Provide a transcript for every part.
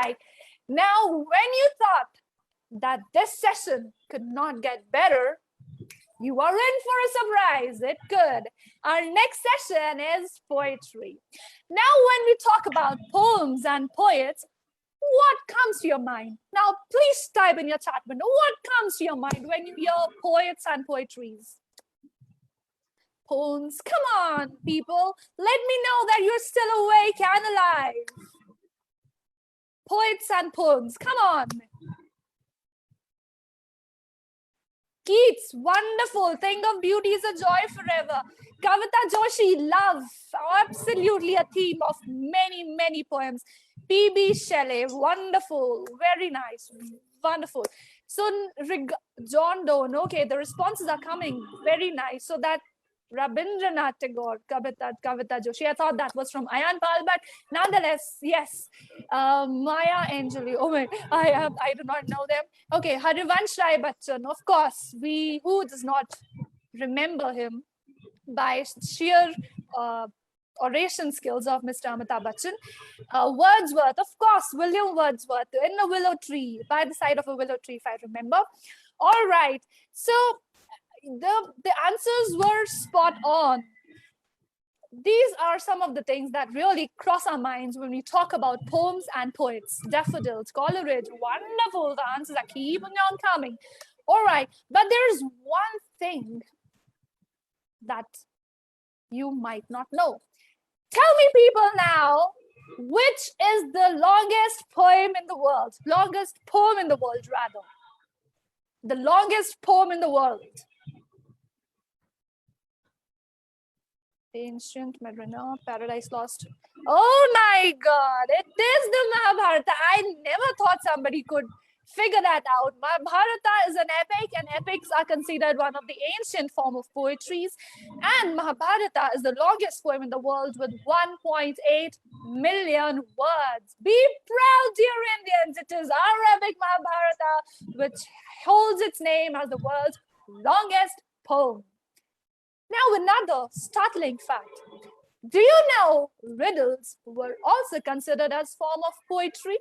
right. Now, when you thought that this session could not get better, you are in for a surprise. It could. Our next session is poetry. Now, when we talk about poems and poets, what comes to your mind? Now, please type in your chat window. What comes to your mind when you hear poets and poetries? Poems. Come on, people. Let me know that you're still awake and alive. Poets and poems. Come on. Keats, wonderful. Think of beauty is a joy forever. Kavita Joshi, love. Absolutely a theme of many, many poems. P.B. Shelley, wonderful. Very nice. Wonderful. So, John Donne, okay, the responses are coming. Very nice. So that Rabindranath Tagore, Kavita Joshi. I thought that was from Ayan Pal, but nonetheless, yes. Maya Angelou. Oh my, I do not know them. Okay, Harivansh Rai Bachchan. Of course, who does not remember him by sheer oration skills of Mr. Amitabh Bachchan. Wordsworth, of course, William Wordsworth in a willow tree, by the side of a willow tree, if I remember. All right, so the answers were spot on. These are some of the things that really cross our minds when we talk about poems and poets. Daffodils, Coleridge, wonderful. The answers are keeping on coming. All right, but there's one thing that you might not know. Tell me, people, now, which is the longest poem in the world? Longest poem in the world, rather. The longest poem in the world. Ancient Mariner, Paradise Lost. Oh my God, it is the Mahabharata. I never thought somebody could figure that out. Mahabharata is an epic, and epics are considered one of the ancient form of poetries. And Mahabharata is the longest poem in the world with 1.8 million words. Be proud, dear Indians. It is our epic Mahabharata, which holds its name as the world's longest poem. Now, another startling fact. Do you know riddles were also considered as form of poetry?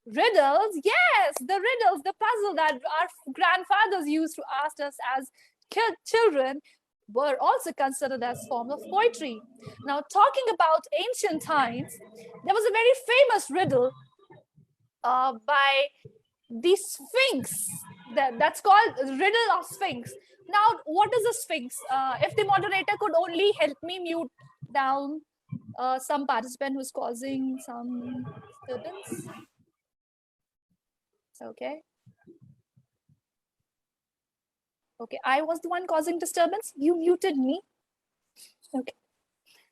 Riddles, yes, the riddles, the puzzle that our grandfathers used to ask us as children were also considered as form of poetry. Now, talking about ancient times, there was a very famous riddle by the Sphinx. That's called Riddle of Sphinx. Now, what is a Sphinx? If the moderator could only help me mute down some participant who's causing some disturbance. Okay. Okay, I was the one causing disturbance. You muted me. Okay.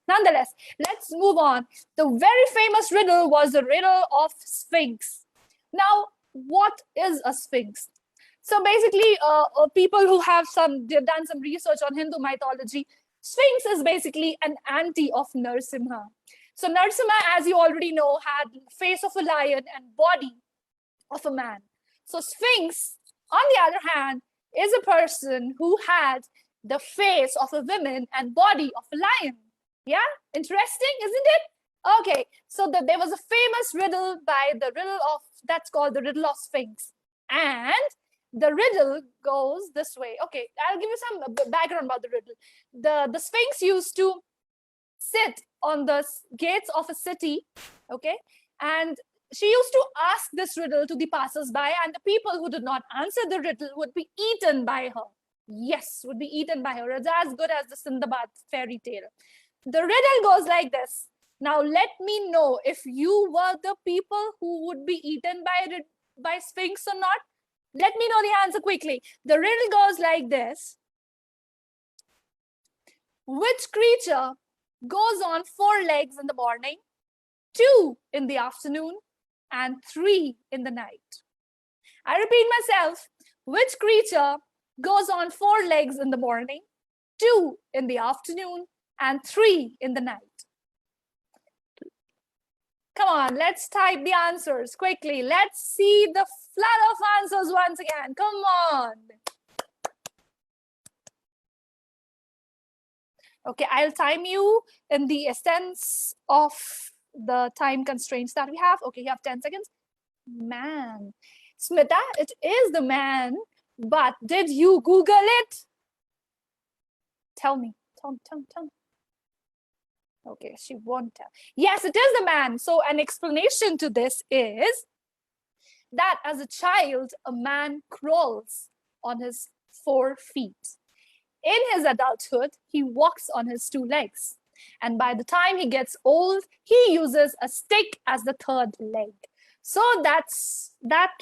Nonetheless, let's move on. The very famous riddle was the Riddle of Sphinx. Now, what is a Sphinx? So basically, people who have done some research on Hindu mythology, Sphinx is basically an auntie of Narasimha. So Narasimha, as you already know, had face of a lion and body of a man. So Sphinx, on the other hand, is a person who had the face of a woman and body of a lion. Yeah, interesting, isn't it? Okay, so there was a famous riddle that's called the Riddle of Sphinx. And the riddle goes this way. Okay, I'll give you some background about the riddle. The Sphinx used to sit on the gates of a city, okay? And she used to ask this riddle to the passers-by, and the people who did not answer the riddle would be eaten by her. Yes, would be eaten by her. It's as good as the Sindbad fairy tale. The riddle goes like this. Now, let me know if you were the people who would be eaten by Sphinx or not. Let me know the answer quickly. The riddle goes like this. Which creature goes on 4 legs in the morning, 2 in the afternoon, and 3 in the night? I repeat myself. Which creature goes on 4 legs in the morning, 2 in the afternoon, and 3 in the night? Come on, let's type the answers quickly. Let's see the flood of answers once again. Come on. Okay, I'll time you in the essence of the time constraints that we have. Okay, you have 10 seconds. Man. Smita, it is the man, but did you Google it? Tell me. Tell me. Okay, she won't tell. Yes, it is the man. So an explanation to this is that as a child, a man crawls on his 4 feet. In his adulthood, he walks on his 2 legs. And by the time he gets old, he uses a stick as the 3rd leg. So that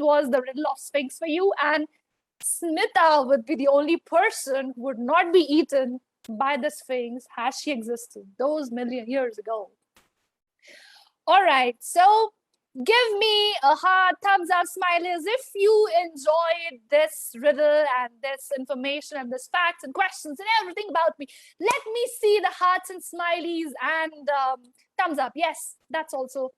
was the riddle of Sphinx for you. And Smita would be the only person who would not be eaten by the Sphinx has she existed those million years ago. All right, so give me a heart, thumbs up, smileys if you enjoyed this riddle and this information and this facts and questions and everything about me. Let me see the hearts and smileys and thumbs up. Yes, that's also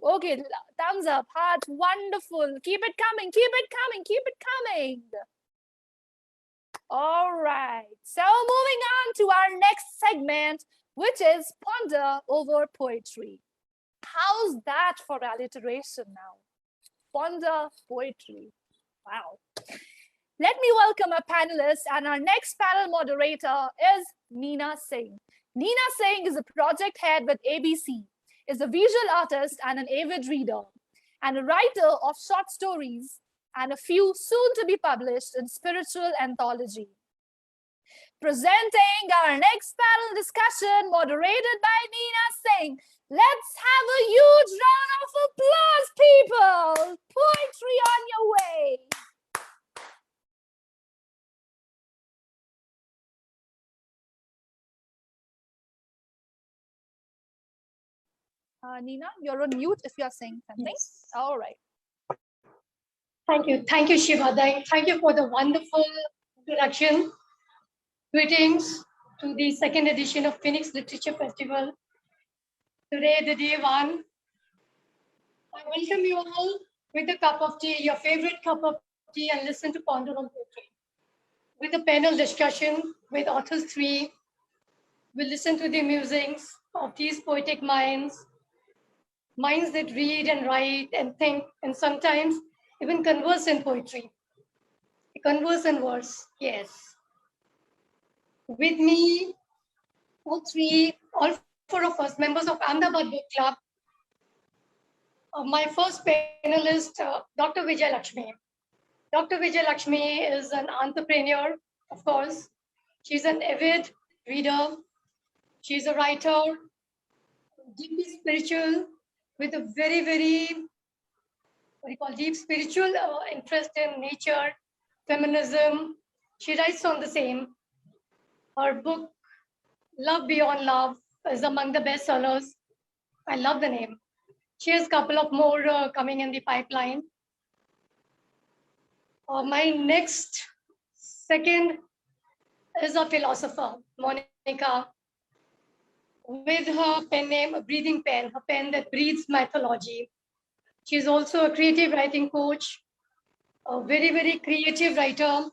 okay. Thumbs up, heart, wonderful. Keep it coming, keep it coming, keep it coming. All right, so moving on to our next segment, which is Ponder Over Poetry. How's that for alliteration now? Ponder poetry. Wow. Let me welcome our panelists, and our next panel moderator is Neena Singh. Neena Singh is a project head with ABC, is a visual artist and an avid reader, and a writer of short stories and a few soon to be published in spiritual anthology. Presenting our next panel discussion, moderated by Neena Singh. Let's have a huge round of applause, people! Poetry on your way! Neena, you're on mute if you're saying something. Yes. All right. Thank you, Shiva. Thank you for the wonderful introduction. Greetings to the 2nd edition of Phoenix Literature Festival. Today, the day 1. I welcome you all with a cup of tea, your favorite cup of tea, and listen to Ponder on Poetry. With a panel discussion with authors 3, we'll listen to the musings of these poetic minds that read and write and think, and sometimes even converse in poetry. Converse in verse, yes. With me, all 4 of us, members of Ahmedabad Book Club. My first panelist, Dr. Vijay Lakshmi. Dr. Vijay Lakshmi is an entrepreneur, of course. She's an avid reader. She's a writer, deeply spiritual, with a very, very, deep spiritual interest in nature, feminism. She writes on the same. Her book, Love Beyond Love, is among the bestsellers. I love the name. She has a couple of more coming in the pipeline. My next second is a philosopher, Monica, with her pen name, a breathing pen, a pen that breathes mythology. She's also a creative writing coach, a very, very creative writer.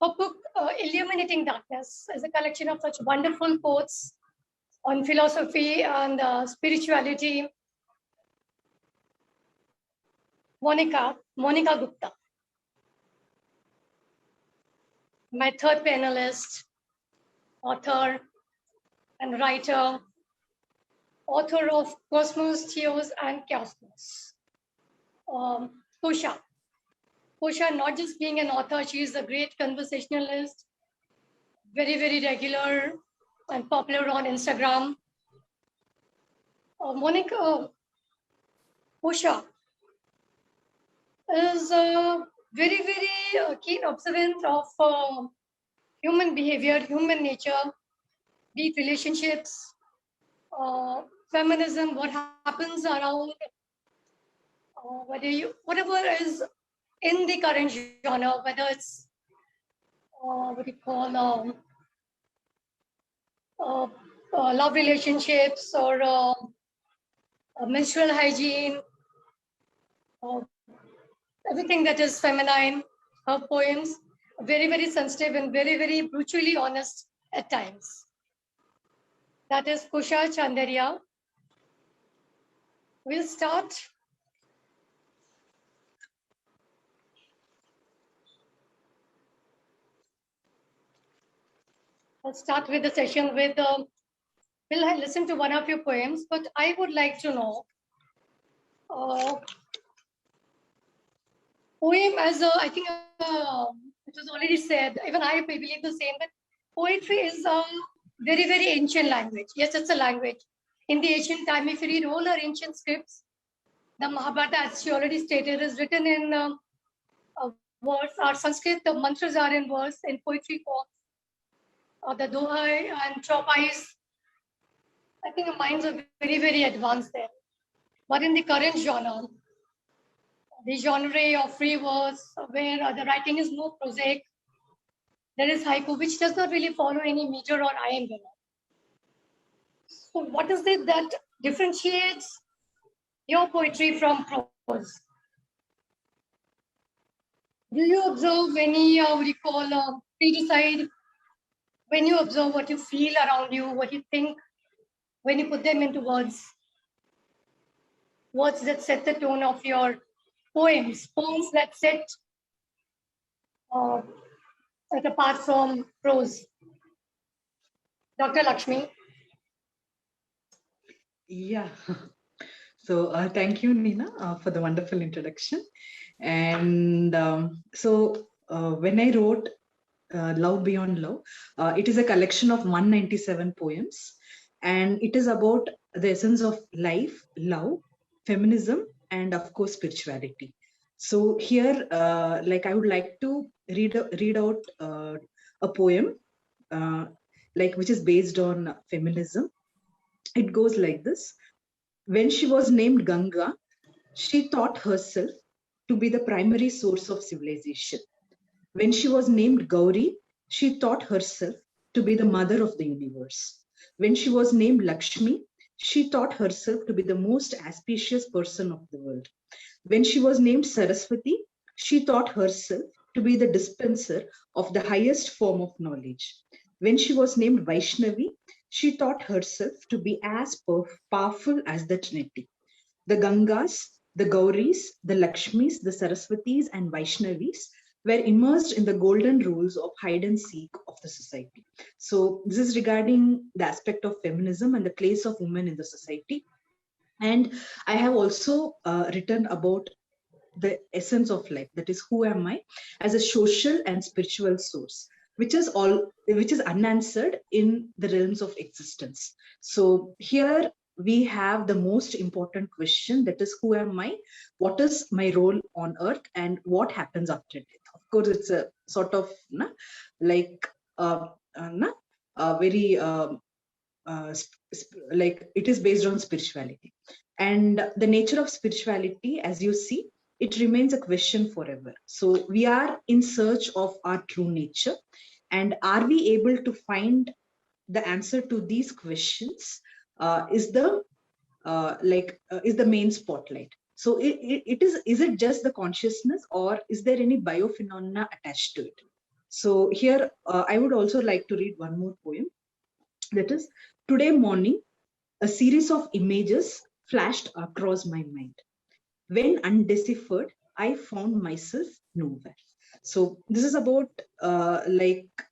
Her book, Illuminating Darkness, is a collection of such wonderful quotes on philosophy and spirituality. Monica Gupta. My third panelist, author and writer, author of Cosmos, Theos, and Cosmos. Kosha. Kosha, not just being an author, she is a great conversationalist, very, very regular and popular on Instagram. Kosha is a very, very keen observant of human behavior, human nature, deep relationships, feminism, what happens around, whatever is in the current genre, whether it's love relationships or menstrual hygiene, everything that is feminine. Her poems are very, very sensitive and very, very brutally honest at times. That is Kosha Chandaria. we'll start. I'll start with the session with, we'll listen to one of your poems, but I would like to know, poem as a, I think it was already said, even I believe the same, that poetry is a very, very ancient language. Yes, it's a language. In the ancient time, if you read all our ancient scripts, the Mahabharata, as she already stated, is written in verse. Our Sanskrit, the mantras are in verse, in poetry form. The Dohai and Chopais, I think the minds are very, very advanced there. But in the current genre, the genre of free verse, where the writing is more prosaic, there is haiku, which does not really follow any meter or iambic. So what is it that differentiates your poetry from prose? Do you observe any, what you call, pre-decide when you observe what you feel around you, what you think, when you put them into words? Words that set the tone of your poems that set apart from prose. Dr. Lakshmi. Yeah. So thank you, Neena, for the wonderful introduction. And when I wrote Love Beyond Love, it is a collection of 197 poems, and it is about the essence of life, love, feminism, and of course spirituality. So here, like I would like to read out a poem, which is based on feminism. It goes like this. When she was named Ganga, she thought herself to be the primary source of civilization. When she was named Gauri, she thought herself to be the mother of the universe. When she was named Lakshmi, she thought herself to be the most auspicious person of the world. When she was named Saraswati, she thought herself to be the dispenser of the highest form of knowledge. When she was named Vaishnavi, she thought herself to be as powerful as the Trinity. The Gangas, the Gauris, the Lakshmis, the Saraswatis, and Vaishnavis were immersed in the golden rules of hide and seek of the society. So this is regarding the aspect of feminism and the place of women in the society. And I have also written about the essence of life, that is, who am I, as a social and spiritual source, which is unanswered in the realms of existence. So here we have the most important question, that is, who am I, what is my role on earth, and what happens after death. Of course, it's a sort of very it is based on spirituality. And the nature of spirituality, as you see, it remains a question forever. So we are in search of our true nature, and are we able to find the answer to these questions is the main spotlight. So is it just the consciousness, or is there any biophenomena attached to it? So here I would also like to read one more poem. That is, today morning, a series of images flashed across my mind. When undeciphered, I found myself nowhere. So this is about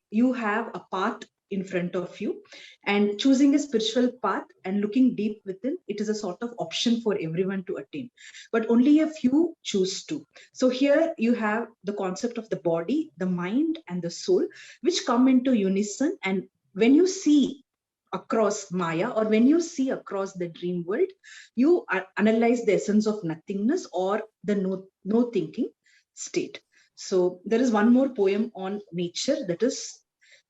you have a path in front of you, and choosing a spiritual path and looking deep within, it is a sort of option for everyone to attain, but only a few choose to. So here you have the concept of the body, the mind, and the soul, which come into unison. And when you see across Maya, or when you see across the dream world, you analyze the essence of nothingness, or the no thinking state. So there is one more poem on nature, that is,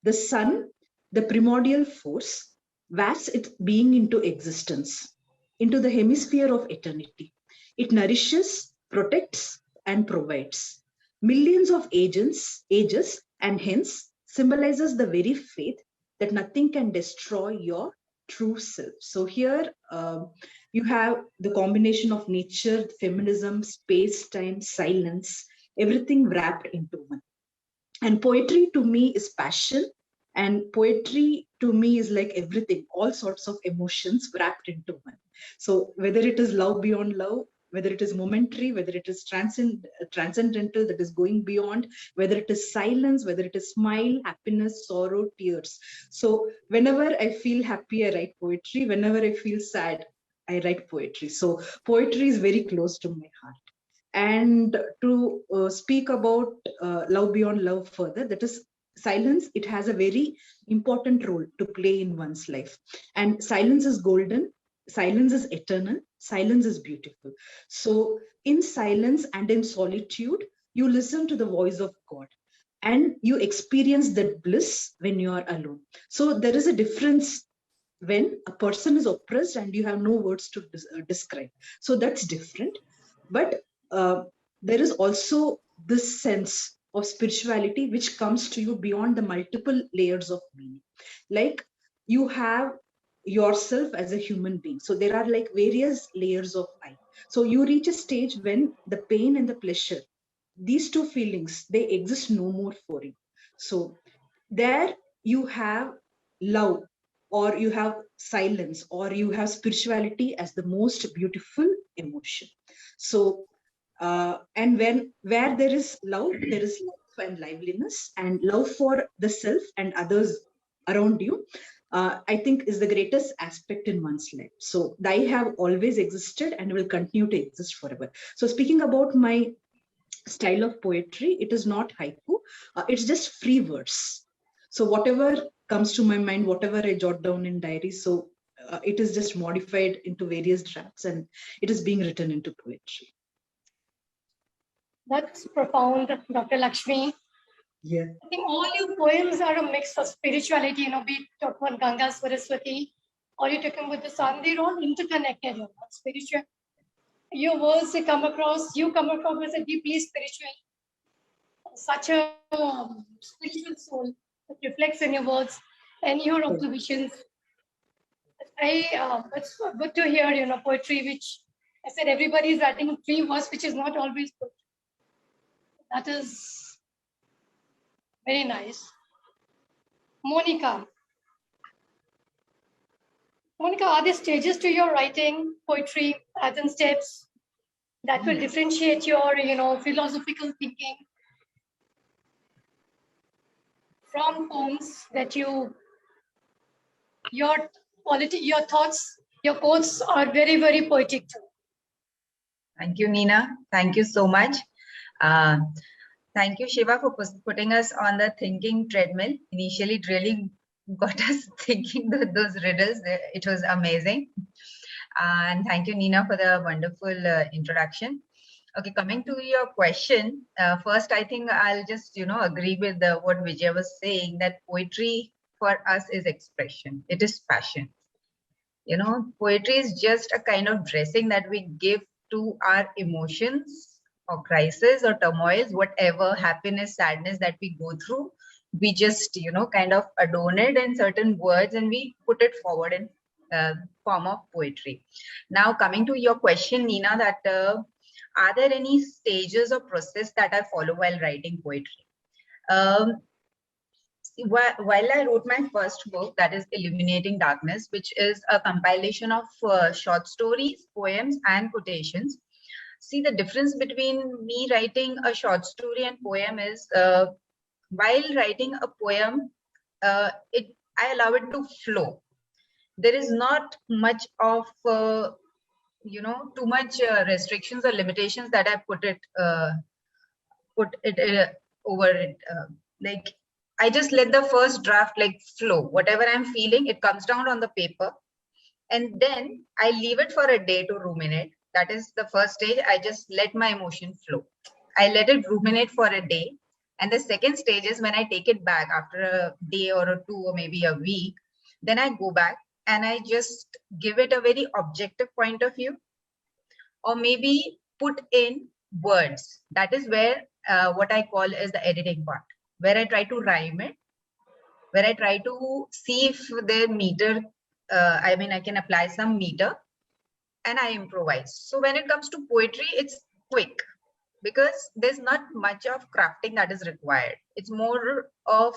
the sun, the primordial force, wafts its being into existence, into the hemisphere of eternity. It nourishes, protects, and provides. Millions of ages, and hence symbolizes the very faith that nothing can destroy your true self. So here you have the combination of nature, feminism, space, time, silence, everything wrapped into one. And poetry to me is passion And poetry to me is like everything, all sorts of emotions wrapped into one. So whether it is love beyond love, whether it is momentary, whether it is transcendental, that is going beyond, whether it is silence, whether it is smile, happiness, sorrow, tears. So whenever I feel happy, I write poetry. Whenever I feel sad, I write poetry. So poetry is very close to my heart. And to speak about love beyond love further, that is silence. It has a very important role to play in one's life. And silence is golden. Silence is eternal. Silence is beautiful. So in silence and in solitude, you listen to the voice of God and you experience that bliss when you are alone. So there is a difference when a person is oppressed and you have no words to describe. So that's different. But there is also this sense of spirituality which comes to you beyond the multiple layers of meaning. Like you have yourself as a human being. So there are like various layers of I. So you reach a stage when the pain and the pleasure, these two feelings, they exist no more for you. So there you have love, or you have silence, or you have spirituality as the most beautiful emotion. So and when where there is love, there is life and liveliness, and love for the self and others around you, I think is the greatest aspect in one's life. So I have always existed and will continue to exist forever. So speaking about my style of poetry, it is not haiku, it's just free verse. So whatever comes to my mind, whatever I jot down in diary, so it is just modified into various drafts and it is being written into poetry. That's profound, Dr. Lakshmi. Yeah. I think all your poems are a mix of spirituality, be it talking about Ganga Saraswati, or you're talking about the sun, they're all interconnected, spiritual. Your words you come across as a deeply spiritual, such a spiritual soul that reflects in your words and your observations. It's good to hear, poetry, which I said everybody is writing free verse, which is not always good. That is very nice. Monica, are there stages to your writing poetry, as in steps that will differentiate your, philosophical thinking from poems that your thoughts, your quotes are very, very poetic too? Thank you, Neena. Thank you so much. Thank you, Shiva, for putting us on the thinking treadmill. Initially, it really got us thinking those riddles. It was amazing. And thank you, Neena, for the wonderful introduction. Okay, coming to your question, first, I think I'll just, agree with what Vijay was saying, that poetry for us is expression. It is passion. Poetry is just a kind of dressing that we give to our emotions or crisis or turmoils, whatever happiness, sadness that we go through. We just, kind of adorn it in certain words and we put it forward in form of poetry. Now, coming to your question, Neena, that are there any stages or process that I follow while writing poetry? While I wrote my first book, that is Illuminating Darkness, which is a compilation of short stories, poems, and quotations. See, the difference between me writing a short story and poem is while writing a poem, I allow it to flow. There is not much of, too much restrictions or limitations that I put it over it. Like, I just let the first draft like flow. Whatever I'm feeling, it comes down on the paper. And then I leave it for a day to ruminate. That is the first stage. I just let my emotion flow. I let it ruminate for a day. And the second stage is when I take it back after a day or a two or maybe a week. Then I go back and I just give it a very objective point of view. Or maybe put in words. That is where what I call is the editing part, where I try to rhyme it, where I try to see if the meter, I can apply some meter and I improvise. So when it comes to poetry, it's quick because there's not much of crafting that is required. It's more of,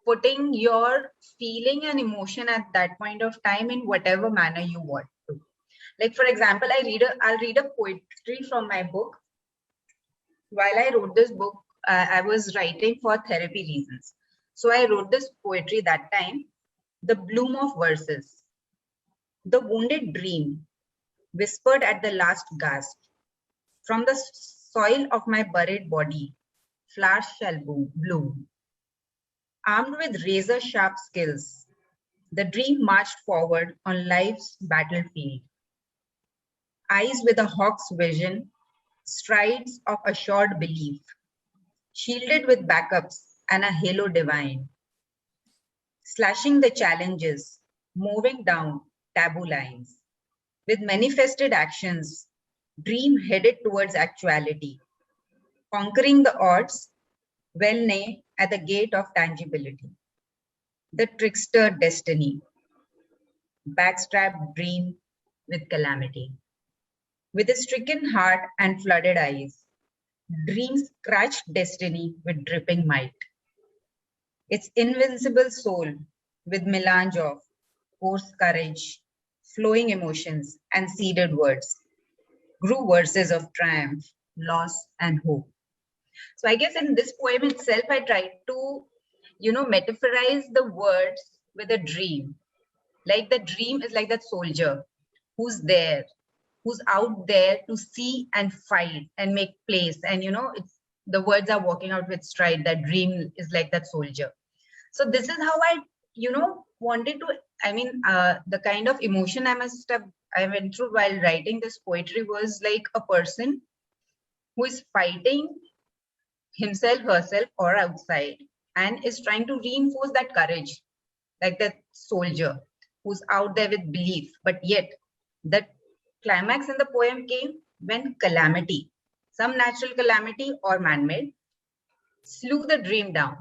putting your feeling and emotion at that point of time in whatever manner you want to. Like, for example, I'll read a poetry from my book. While I wrote this book, I was writing for therapy reasons. So I wrote this poetry that time, The Bloom of Verses. The wounded dream, whispered at the last gasp. From the soil of my buried body, flowers shall bloom. Armed with razor-sharp skills, the dream marched forward on life's battlefield. Eyes with a hawk's vision, strides of assured belief, shielded with backups and a halo divine. Slashing the challenges, moving down taboo lines. With manifested actions, dream headed towards actuality. Conquering the odds, well nigh at the gate of tangibility. The trickster destiny, backstrapped dream with calamity. With a stricken heart and flooded eyes, dreams scratched destiny with dripping might. Its invincible soul with melange of coarse courage, flowing emotions, and seeded words, grew verses of triumph, loss, and hope. So I guess in this poem itself, I tried to, metaphorize the words with a dream. Like the dream is like that soldier who's there, who's out there to see and fight and make place. And, it's the words are walking out with stride. That dream is like that soldier. So this is how I, wanted to, the kind of emotion I went through while writing this poetry was like a person who is fighting himself, herself, or outside, and is trying to reinforce that courage, like that soldier who's out there with belief. But yet, the climax in the poem came when calamity, some natural calamity or man-made, slew the dream down.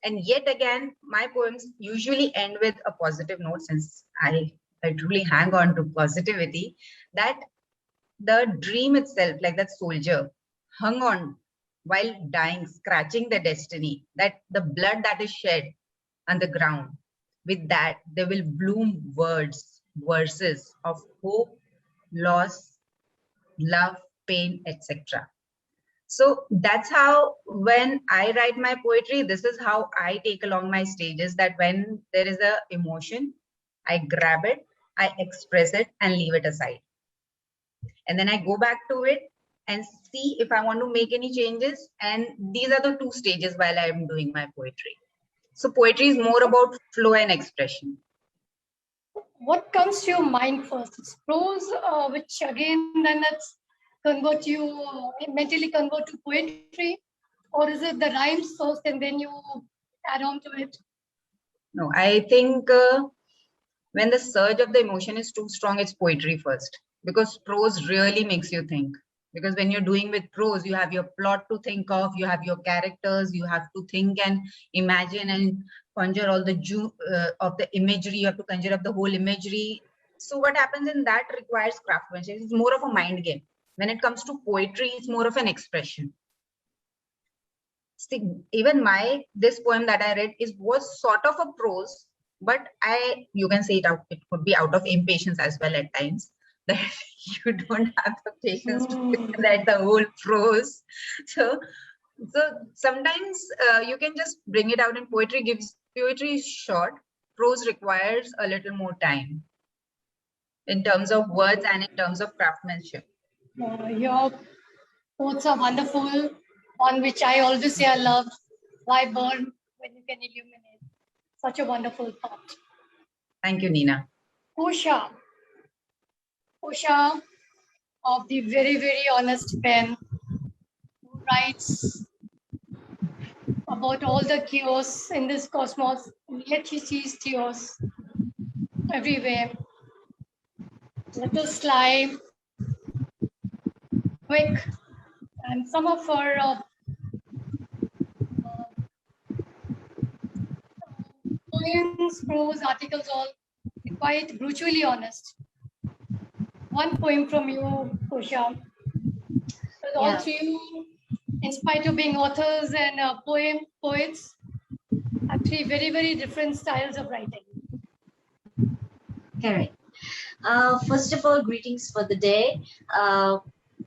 And yet again, my poems usually end with a positive note, since I truly hang on to positivity, that the dream itself, like that soldier, hung on while dying, scratching the destiny, that the blood that is shed on the ground, with that, there will bloom verses of hope, loss, love, pain, etc. So that's how, when I write my poetry, this is how I take along my stages, that when there is a emotion, I grab it, I express it and leave it aside. And then I go back to it and see if I want to make any changes. And these are the two stages while I am doing my poetry. So poetry is more about flow and expression. What comes to your mind first? It's prose, which again then that's mentally convert to poetry, or is it the rhymes first and then you add on to it? No, I think when the surge of the emotion is too strong, it's poetry first, because prose really makes you think. Because when you're doing with prose, you have your plot to think of, you have your characters, you have to think and imagine and conjure all the of the imagery, you have to conjure up the whole imagery. So what happens in that requires craftsmanship. It's more of a mind game. When it comes to poetry, it's more of an expression. See, even this poem that I read was sort of a prose, but you can say it could be out of impatience as well at times, that you don't have the patience to write the whole prose. So sometimes you can just bring it out in poetry. Poetry is short, prose requires a little more time in terms of words and in terms of craftsmanship. Your quotes are wonderful, on which I always say I love. Why burn when you can illuminate? Such a wonderful thought. Thank you, Neena. Kosha of the very, very honest pen, who writes about all the chaos in this cosmos, and yet he sees chaos everywhere. Little sly, quick, and some of her poems, prose, articles, all quite brutally honest. One poem from you, Kosha. All three, in spite of being authors and poets, Actually, very, very different styles of writing. Correct. First of all, greetings for the day.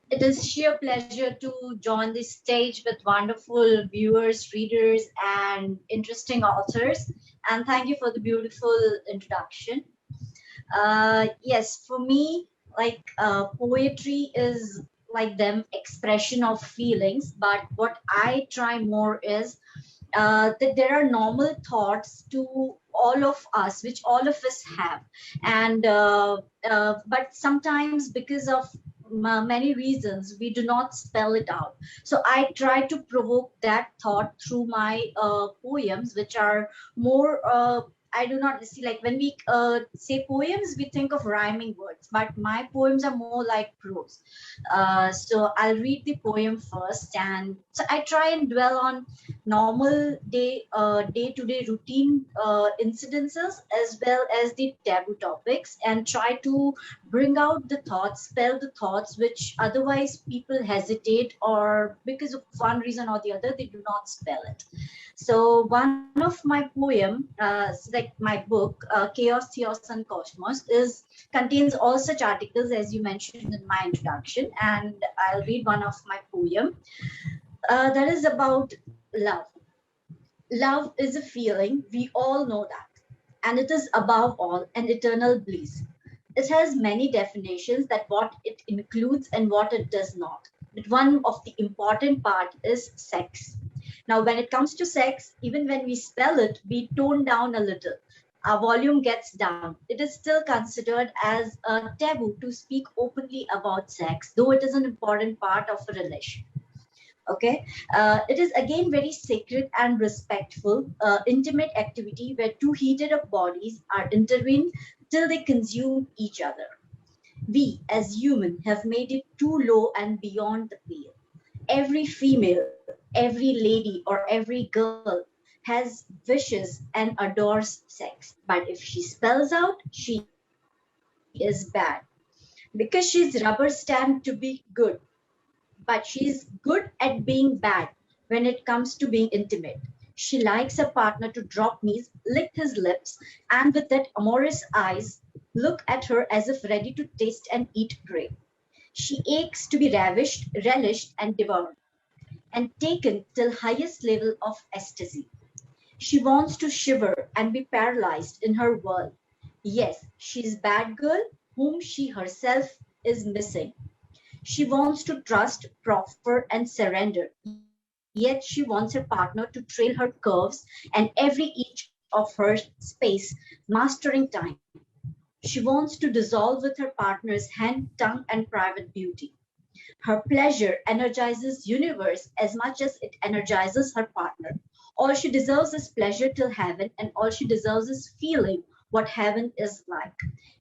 It is sheer pleasure to join this stage with wonderful viewers, readers, and interesting authors. And thank you for the beautiful introduction. Yes, for me, like poetry is like them expression of feelings, but what I try more is that there are normal thoughts to all of us, which all of us have, and but sometimes because of many reasons we do not spell it out. So I try to provoke that thought through my poems, which are more I do not see, like when we say poems, we think of rhyming words, but my poems are more like prose. So I'll read the poem first, and so I try and dwell on normal day-to-day routine incidences as well as the taboo topics, and try to bring out the thoughts, spell the thoughts which otherwise people hesitate, or because of one reason or the other they do not spell it. So one of my poem, like my book, Chaos, Theos, and Cosmos, contains all such articles as you mentioned in my introduction, and I'll read one of my poem that is about love. Love is a feeling, we all know that, and it is above all an eternal bliss. It has many definitions, that what it includes and what it does not. But one of the important part is sex. Now, when it comes to sex, even when we spell it, we tone down a little. Our volume gets down. It is still considered as a taboo to speak openly about sex, though it is an important part of a relation. Okay, it is again very sacred and respectful, intimate activity where two heated up bodies are intertwined till they consume each other. We as human have made it too low and beyond the pale. Every female, every lady, or every girl has wishes and adores sex, but if she spells out, she is bad, because she's rubber stamped to be good, but she's good at being bad when it comes to being intimate. She likes her partner to drop knees, lick his lips, and with that amorous eyes, look at her as if ready to taste and eat prey. She aches to be ravished, relished, and devoured, and taken till highest level of ecstasy. She wants to shiver and be paralyzed in her world. Yes, she is bad girl whom she herself is missing. She wants to trust, proffer, and surrender, yet she wants her partner to trail her curves and every inch of her space, mastering time. She wants to dissolve with her partner's hand, tongue, and private beauty. Her pleasure energizes universe as much as it energizes her partner. All she deserves is pleasure till heaven, and all she deserves is feeling what heaven is like.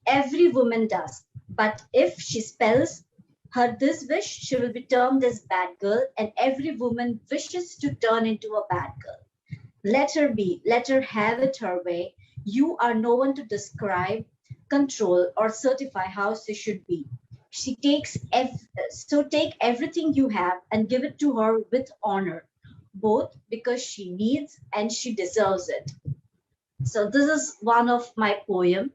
Every woman does, but if she spells her this wish, she will be termed as bad girl, and every woman wishes to turn into a bad girl. Let her be, let her have it her way. You are no one to describe, control, or certify how she should be. She takes so take everything you have and give it to her with honor, both because she needs and she deserves it. So this is one of my poem.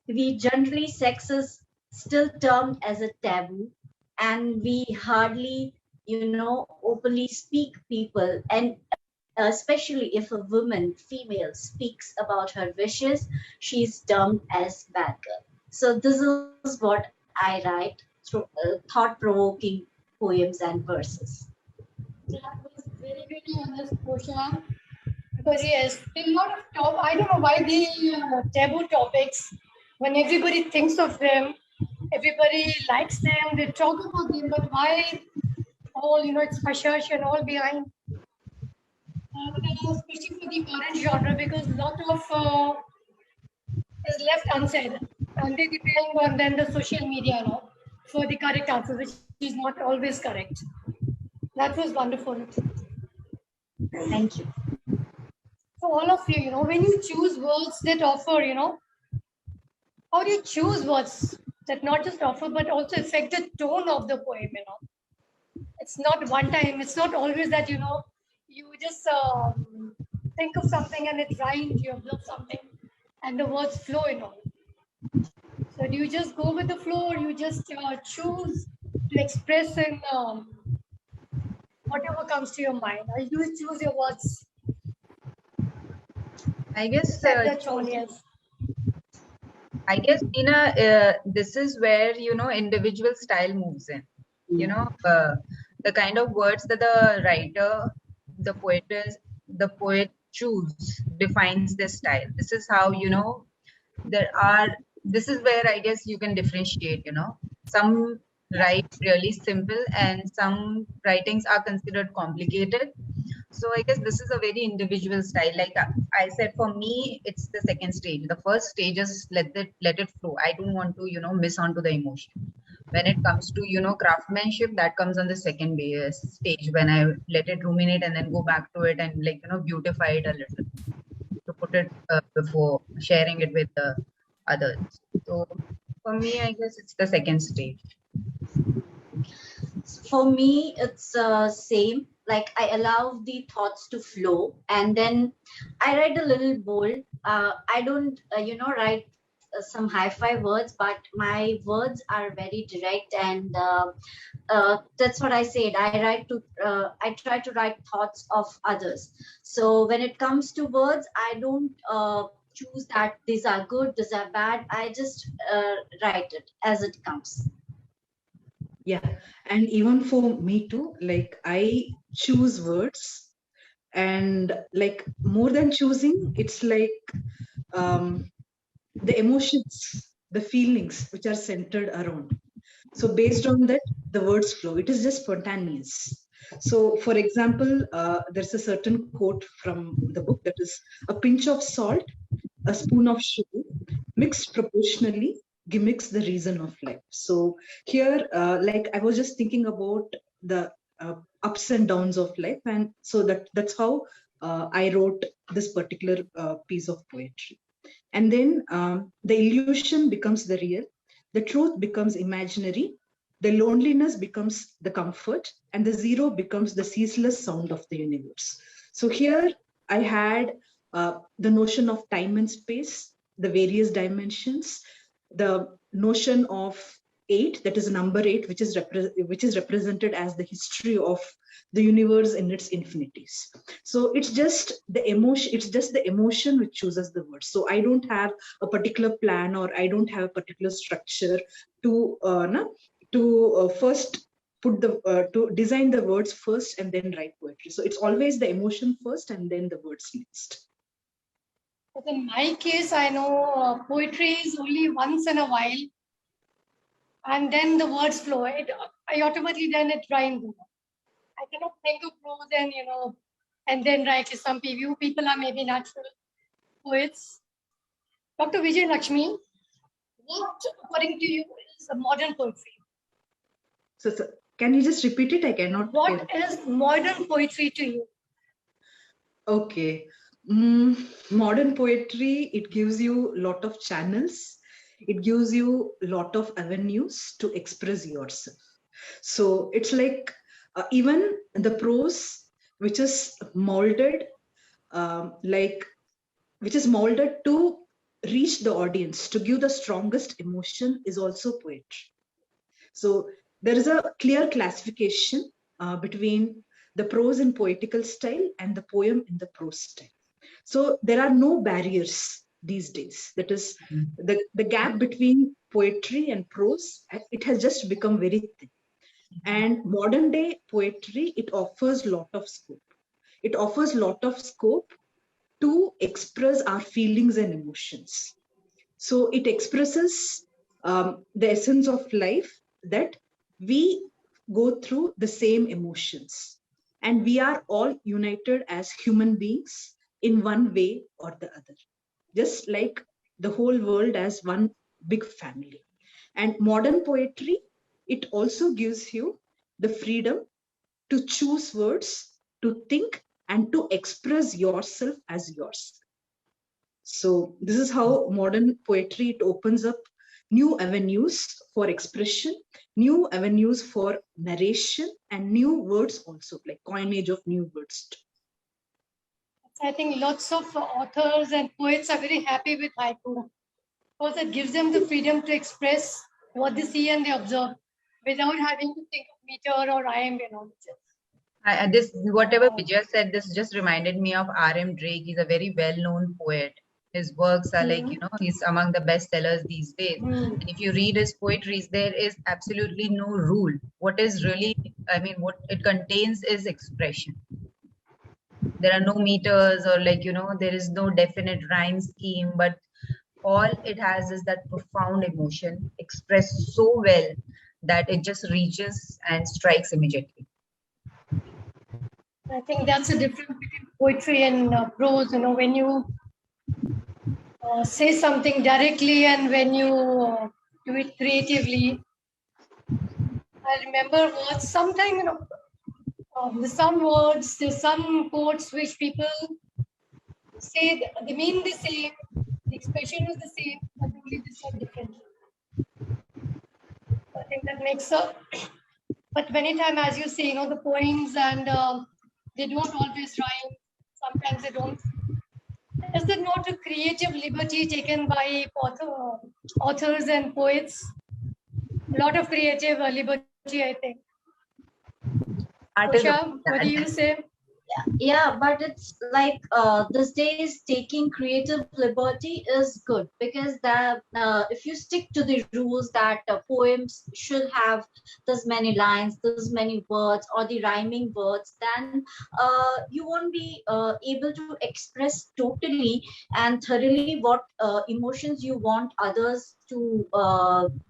We generally, sex is still termed as a taboo, and we hardly, openly speak people, and especially if a woman, female, speaks about her wishes, she is termed as bad girl. So this is what I write through thought-provoking poems and verses. That was very, very honest, Kosha. Because yes, a lot of I don't know why the taboo topics, when everybody thinks of them, everybody likes them, they talk about them, but why all, it's hush and all behind. Especially for the current genre, because a lot of is left unsaid, and they depend on then the social media now for the correct answer, which is not always correct. That was wonderful. Thank you. So all of you, when you choose words that offer, how do you choose words that not just offer but also affect the tone of the poem? It's not one time. It's not always that you just think of something and it rhymes, you observe something and the words flow in all. So do you just go with the flow, or you just choose to express in whatever comes to your mind? Or you choose your words? I guess Set the tone, yes. I guess, Neena, this is where, you know, individual style moves in. You know, the kind of words that the writer, the poet choose defines their style. This is how, you know, this is where I guess you can differentiate, you know. Some write really simple and some writings are considered complicated. So I guess this is a very individual style. Like I said, for me, it's the second stage. The first stage is let it flow. I don't want to, you know, miss onto the emotion. When it comes to, you know, craftsmanship, that comes on the second stage, when I let it ruminate and then go back to it and, like, you know, beautify it a little to put it before sharing it with the others. So for me, I guess it's the second stage. For me, it's same. Like I allow the thoughts to flow, and then I write a little bold. I don't, write some hi-fi words, but my words are very direct, and that's what I said. I try to write thoughts of others. So when it comes to words, I don't choose that these are good, these are bad. I just write it as it comes. Yeah, and even for me too, like I choose words, and like more than choosing, it's like the emotions, the feelings which are centered around. So based on that, the words flow. It is just spontaneous. So for example, there's a certain quote from the book that is, a pinch of salt, a spoon of sugar, mixed proportionally, gimmicks the reason of life. So here, like I was just thinking about the ups and downs of life, and so that's how I wrote this particular piece of poetry. And then the illusion becomes the real, the truth becomes imaginary, the loneliness becomes the comfort, and the zero becomes the ceaseless sound of the universe. So here I had the notion of time and space, the various dimensions, the notion of eight, that is number eight, which is represented as the history of the universe in its infinities. So it's just the emotion which chooses the words. So I don't have a particular plan, or I don't have a particular structure to first put to design the words first and then write poetry. So it's always the emotion first and then the words next. But in my case, I know poetry is only once in a while, and then the words flow. I automatically then it rhymes. I cannot think of prose and then write. Some people are maybe natural poets. Dr. Vijay Lakshmi, what according to you is a modern poetry? So can you just repeat it? I cannot. What is modern poetry to you? Okay. Modern poetry, it gives you a lot of channels. It gives you a lot of avenues to express yourself. So it's like even the prose, which is molded, which is molded to reach the audience, to give the strongest emotion, is also poetry. So there is a clear classification between the prose in poetical style and the poem in the prose style. So there are no barriers these days. That is, the gap between poetry and prose, it has just become very thin. And modern day poetry, it offers a lot of scope. It offers a lot of scope to express our feelings and emotions. So it expresses the essence of life, that we go through the same emotions and we are all united as human beings in one way or the other, just like the whole world as one big family. And modern poetry, it also gives you the freedom to choose words, to think, and to express yourself as yourself. So this is how modern poetry, it opens up new avenues for expression, new avenues for narration, and new words also, like coinage of new words too. I think lots of authors and poets are very happy with haiku because it gives them the freedom to express what they see and they observe without having to think of meter or iambic nonsense. This whatever Vijay said, this just reminded me of R.M. Drake. He's a very well-known poet. His works are like, he's among the bestsellers these days. And if you read his poetry, there is absolutely no rule. What is really, what it contains is expression. There are no meters or there is no definite rhyme scheme, but all it has is that profound emotion expressed so well that it just reaches and strikes immediately. I think that's the difference between poetry and prose. When you say something directly and when you do it creatively. I remember words. Sometimes, there's some words, there's some quotes which people say they mean the same, the expression is the same, but only they said differently. I think that makes up. But many times, as you say, the poems and they don't always rhyme. Sometimes they don't. Is there not a creative liberty taken by authors and poets? A lot of creative liberty, I think. Kosha, what do you say? Yeah, but it's like these days taking creative liberty is good because that if you stick to the rules that poems should have this many lines, this many words, or the rhyming words, then you won't be able to express totally and thoroughly what emotions you want others to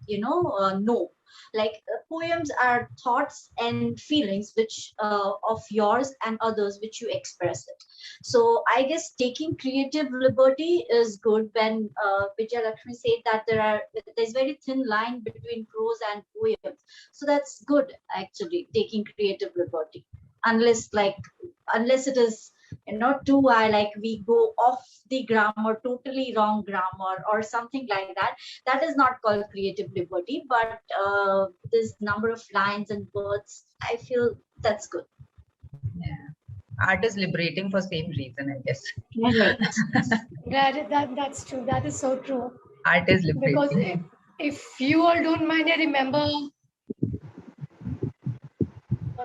know. Like poems are thoughts and feelings which of yours and others which you express it. So I guess taking creative liberty is good. When Vijay Lakshmi said that there's very thin line between prose and poems, so that's good actually, taking creative liberty, unless it is too high, like we go off the grammar, totally wrong grammar or something like that. That is not called creative liberty, but this number of lines and words, I feel that's good. Yeah, art is liberating for same reason, I guess. That's true. That is so true. Art is liberating. Because if you all don't mind, I remember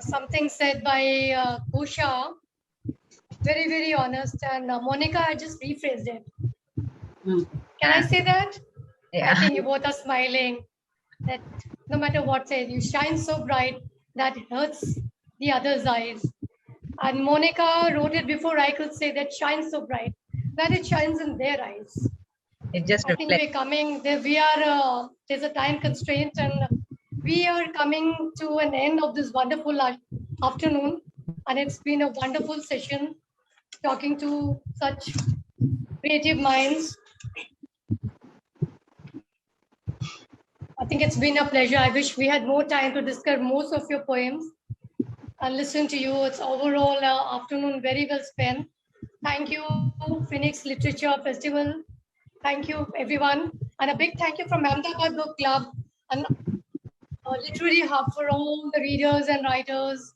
something said by Kosha, very, very honest, and Monica, I just rephrased it. Can I say that? Yeah. I think you both are smiling. That no matter what says, you shine so bright that hurts the other's eyes. And Monica wrote it before I could say that shines so bright that it shines in their eyes. It just I think we're coming. We are. There's a time constraint, and we are coming to an end of this wonderful afternoon. And it's been a wonderful session, talking to such creative minds. I think it's been a pleasure. I wish we had more time to discuss most of your poems and listen to you. It's overall afternoon very well spent. Thank you, Phoenix Literature Festival. Thank you, everyone. And a big thank you from Ahmedabad Book Club, and a literary hub for all the readers and writers.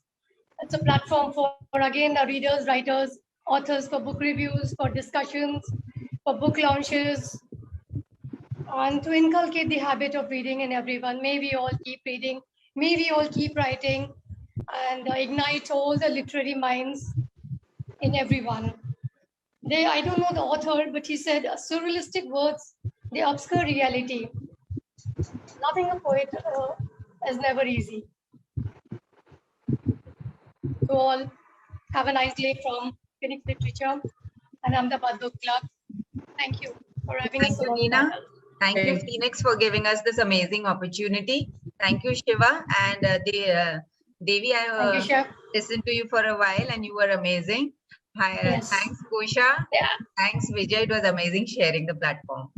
It's a platform for again, the readers, writers, authors, for book reviews, for discussions, for book launches, and to inculcate the habit of reading in everyone. May we all keep reading, may we all keep writing, and ignite all the literary minds in everyone. I don't know the author, but he said, surrealistic words, they obscure reality. Loving a poet is never easy. So all have a nice day from Phoenix Literature and Ahmedabad Book Club. Thank you for having us along. Neena. Thank you, Phoenix, for giving us this amazing opportunity. Thank you, Shiva. And Devi, I listened to you for a while and you were amazing. Yes. Thanks, Kosha. Yeah. Thanks, Vijay. It was amazing sharing the platform.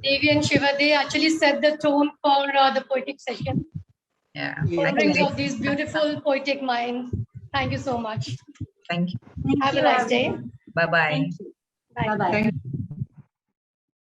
Devi and Shiva, they actually set the tone for the poetic session. Yeah. For brings out these beautiful poetic minds. Thank you so much. Thank you. Have a nice day. Bye-bye. Bye. Bye-bye.